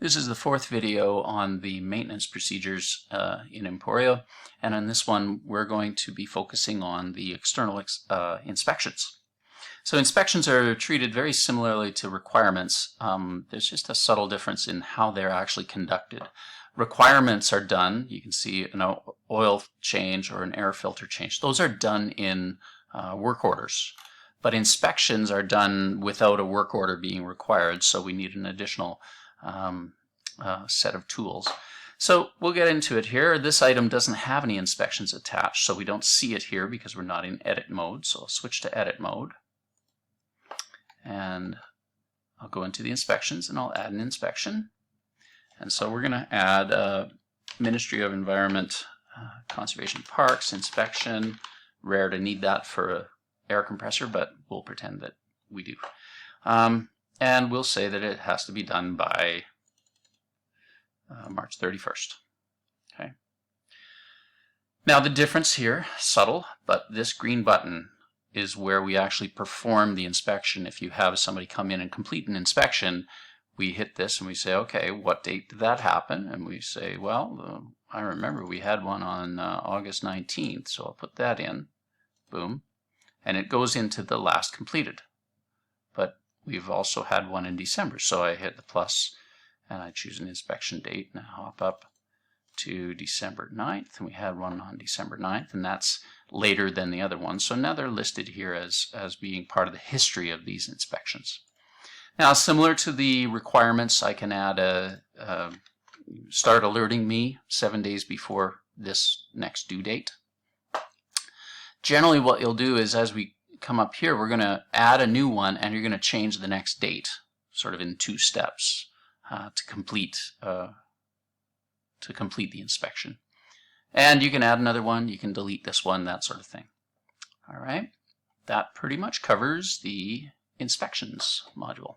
This is the fourth video on the maintenance procedures in Emporio, and on this one we're going to be focusing on the external inspections. So inspections are treated very similarly to requirements. There's just a subtle difference in how they're actually conducted. Requirements are done, you can see an oil change or an air filter change. Those are done in work orders. But inspections are done without a work order being required, so we need an additional set of tools. So we'll get into it here. This item doesn't have any inspections attached, so we don't see it here because we're not in edit mode. So I'll switch to edit mode. And I'll go into the inspections and I'll add an inspection. And so we're going to add Ministry of Environment, Conservation Parks, inspection. Rare to need that for an air compressor, but we'll pretend that we do. And we'll say that it has to be done by March 31st. Okay. Now the difference here, subtle, but this green button is where we actually perform the inspection. If you have somebody come in and complete an inspection, we hit this and we say, okay, what date did that happen? And we say, well, I remember we had one on August 19th, so I'll put that in. Boom. And it goes into the last completed. But we've also had one in December, so I hit the plus and I choose an inspection date and I hop up to December 9th, and we had one on December 9th, and that's later than the other one. So now they're listed here as being part of the history of these inspections. Now, similar to the requirements, I can add start alerting me 7 days before this next due date. Generally what you'll do is, as we come up here, we're going to add a new one and you're going to change the next date, sort of in 2 steps to complete the inspection. And you can add another one, you can delete this one, that sort of thing. All right, that pretty much covers the inspections module.